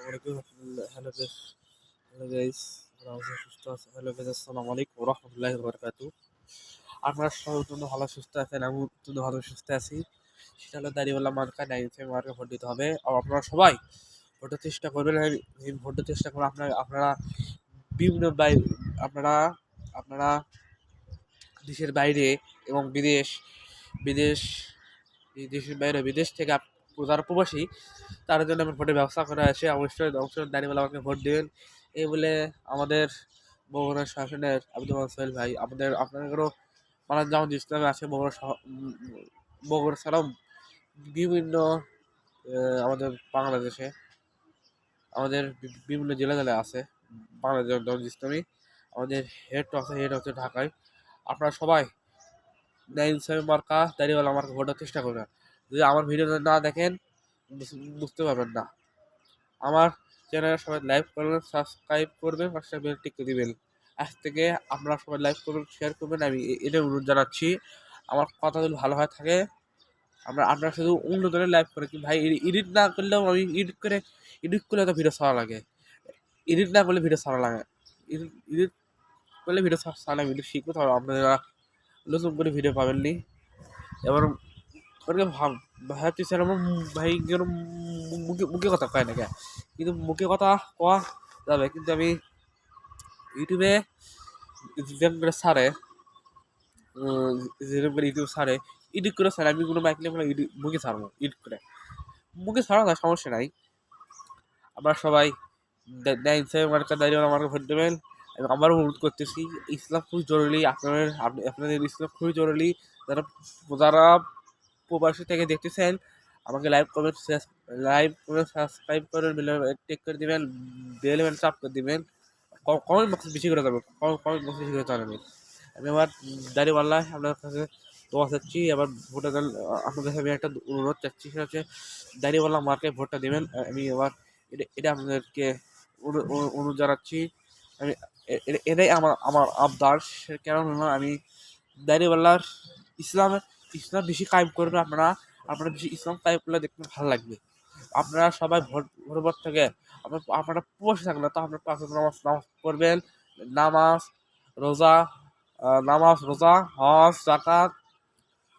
Hello বেশ, hello guys, সুস্থ আছে। হ্যালো গাইস, আসসালামু আলাইকুম ওয়া রাহমাতুল্লাহি ওয়া বারাকাতুহু। আপনারা সবাই অত্যন্ত ভালো সুস্থ আছেন, আমি অত্যন্ত ভালো সুস্থ আছি। সেটা হলো দাঁড়িয়েওয়ালা মার্কা, দাঁড়িয়ে মার্কা ভোট দিতে হবে। আর আপনারা সবাই ভোটের চেষ্টা করবেন। ভোটের চেষ্টা করবেন। আপনারা বিভিন্ন আপনারা আপনারা দেশের বাইরে এবং বিদেশ দেশের বাইরে বিদেশ থেকে যারা প্রবাসী তার জন্য আমার ভোটের ব্যবস্থা করা আছে। অবশ্যই দাঁড়িয়েওয়ালা আমাকে ভোট দেবেন। এই বলে আমাদের বগুড়া শাসনের আব্দুল সোহেল ভাই আপনাদেরও মানার জামাত ইসলামে আছে বগুড়া ছাড়াও বিভিন্ন আমাদের বাংলাদেশে আমাদের বিভিন্ন জেলায় আছে বাংলাদেশ জামাত ইসলামী। আমাদের হেড হচ্ছে ঢাকায়। আপনারা সবাই ন্যায় মার্কা দাঁড়িয়েওয়ালা মার্কা ভোটার চেষ্টা করবেন। যদি আমার ভিডিও না দেখেন বুঝতে পারবেন না। আমার চ্যানেলে সবাই লাইক করবেন, সাবস্ক্রাইব করবেন, পাশে বেল টিকে দিবেন। আজ থেকে আপনারা সবাই লাইক করবেন, শেয়ার করবেন। আমি এটা অনুরোধ জানাচ্ছি। আমার কথা যদি ভালো হয় থাকে আপনারা শুধু অন্যজনের লাইভ করে কি ভাই এডিট না করলেও আমি এডিট করলে তো ভিডিও ছাড়া লাগে। এডিট না করলে ভিডিও ছাড়া লাগে। এডিট করলে ভিডিও ছাড়া লাগে। ভিডিও শিখবো তাহলে আপনারা নতুন করে ভিডিও পাবেননি। এবার ভাবতেছেন আমার ভাই মুখে কথা কয় না কে, কিন্তু মুখে কথা কওয়া যাবে, কিন্তু আমি ইউটিউবে যেরকম করে ছাড়ে ইউটিউব ছাড়ে এডিট করে ছাড়ে, আমি কোনো মাইক নিয়ে মুখে ছাড়বো এডিট করে। মুখে ছাড়া না, সমস্যা নাই। আপনারা সবাই মার্কা দাঁড়িয়ে আমাকে ভোট দেবেন। আমি আবারও অনুরোধ করতেছি, ইসলাম খুবই জরুরি। আপনাদের ইসলাম খুবই জরুরি। যারা প্রবাসী থেকে দেখতেছেন আমাকে লাইভ কমেন্ট সাবস্ক্রাইব করে টেক করে দিবেন, বেল বাটন চাপ করে দিবেন। কমেন্ট বক্স বেশি করে যাবেন, কমেন্ট বক্স বেশি করে জানাবেন। আমি আবার দাঁড়িয়েওয়ালা আপনার কাছে দোয়া চাচ্ছি। আবার ভোটে আপনাদের কাছে আমি একটা অনুরোধ চাচ্ছি, সেটা হচ্ছে দাঁড়িয়েওয়ালা মার্কে ভোটটা দেবেন। আমি এবার এটা আপনাদেরকে অনুরোধ জানাচ্ছি। আমি এটাই আমার আবদার। কেন আমি দাঁড়িয়েওয়ালার ইসলাম বেশি কায়েম করবেন। আপনারা বেশি ইসলাম কায়েম করলে দেখতে ভালো লাগবে। আপনারা সবাই ভোট থেকে আপনারা প্রবাসী থাকলে তো আপনার পাঁচ ওয়াক্ত নামাজ পড়বেন। নামাজ রোজা হজ জাকাত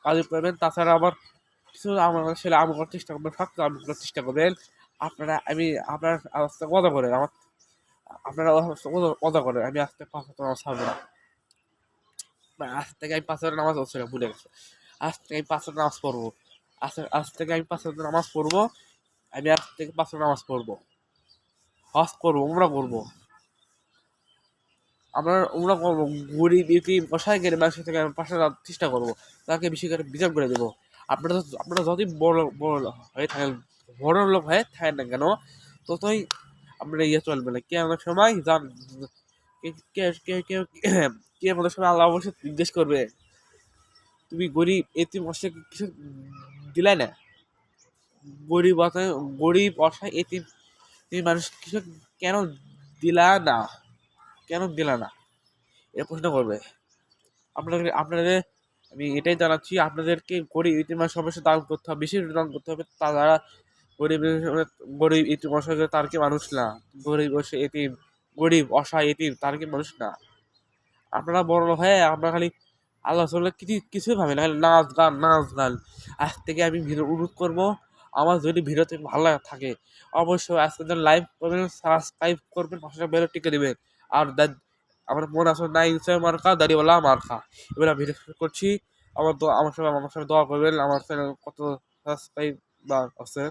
কাজ করবেন। তাছাড়া আবার কিছু আমার ছেলে আমল করার চেষ্টা করবেন, সব আমল করার চেষ্টা করবেন। আপনার ওয়াদা করেন, আপনারা ওয়াদা করেন আমি আজ থেকে 5 ওয়াক্ত নামাজ ছাড়বো না। আজ থেকে আমি 5 ওয়াক্ত নামাজ ভুলে গেছে। আজ থেকে আমি 5 ওয়াক্ত নামাজ পড়বো। আজ থেকে আমি 5 ওয়াক্ত নামাজ পড়বো। আমি আজ থেকে 5 ওয়াক্ত নামাজ পড়বো, হজ করবো, উমরা করবো। আমরা করবো গরিব ইতিম অসহায় গেলে মানুষের থেকে পাশে চেষ্টা করবো, তাকে বেশি করে বিচার করে দেবো। আপনারা যতই বড় হয়ে থাকেন, বড় লোক হয়ে থাকেন না কেন, ততই আপনারা চলবে না। কে অনেক সময় কে আমাদের সময় আল্লাহ অবশ্যই জিজ্ঞেস করবে, তুমি গরিব এতিম অসহায় কিছু দিলাই না। গরিব অসহায় এতিম তুমি মানুষ কিছু কেন দিলা না, এ প্রশ্ন করবে। আপনাদের আমি এটাই জানাচ্ছি, আপনাদেরকে গরিব ইতিম সমস্যা দান করতে হবে, বেশি দান করতে হবে। তারা গরিব ইতিম অসহায় তার কি মানুষ না? গরিব অসহায় এতিম তার কি মানুষ না? আপনারা বড় হয়ে আপনারা খালি আল্লাহ কিছুই ভাবেন, খালি নাচ গান। আজ থেকে আমি অনুরোধ করবো, আমার যদি ভিডিওতে ভালো থাকে অবশ্যই আজকে লাইভ করবেন, সাবস্ক্রাইব করবেন, পাশে বেল টিকে দেবেন। আর আমার মনে আছে না মার্কা দাঁড়িয়েওয়ালা মার্কা। এবার আমি ভিডিও শুরু করছি। আমার সঙ্গে দোয়া করবেন। আমার চ্যানেল কত সাবস্ক্রাইব বা আছে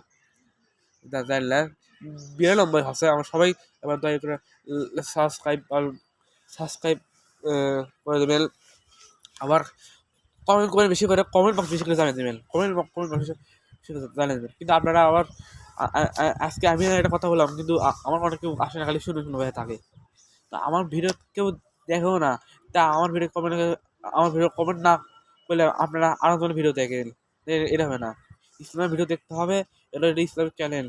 জানলেন 92 আছে। আমার সবাই এবার দয়া করে সাবস্ক্রাইব করে দেবেন। আবার কমেন্ট করবেন, বেশি করে কমেন্ট বক্স বেশি করে জানিয়ে দেবেন। কমেন্ট বক্স বেশি করে জানিয়ে দেবেন। কিন্তু আপনারা আবার আজকে আমি একটা কথা বললাম, কিন্তু আমার মনে কেউ আসে না, খালি শুনে হয়ে থাকে। তা আমার ভিডিও কেউ দেখেও না, তা আমার ভিডিও কমেন্ট না করলে আপনারা আরেকজনের ভিডিও দেখেন, এটা হবে না। ইসলামের ভিডিও দেখতে হবে, এটা ইসলামিক চ্যানেল,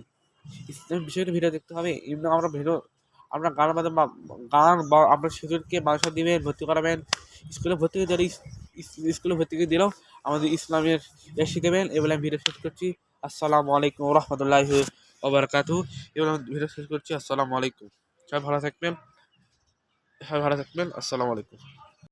ইসলামিক বিষয়টা ভিডিও দেখতে হবে। এমনি আমরা ভিডিও আপনার গান বা আপনার শিশুরকে মাদ্রাসা দিবেন, ভর্তি করাবেন, স্কুলে ভর্তি করে দিলেও আমাদের ইসলামের শিখেবেন। এবার আমি ভিডিও শেষ করছি। আসসালামু আলাইকুম রহমতুল্লাহ ওবারাকাতু। এবার আমি ভিডিও শেষ করছি। আসসালামু আলাইকুম। সবাই ভালো থাকবেন, সবাই ভালো থাকবেন। আসসালামু আলাইকুম।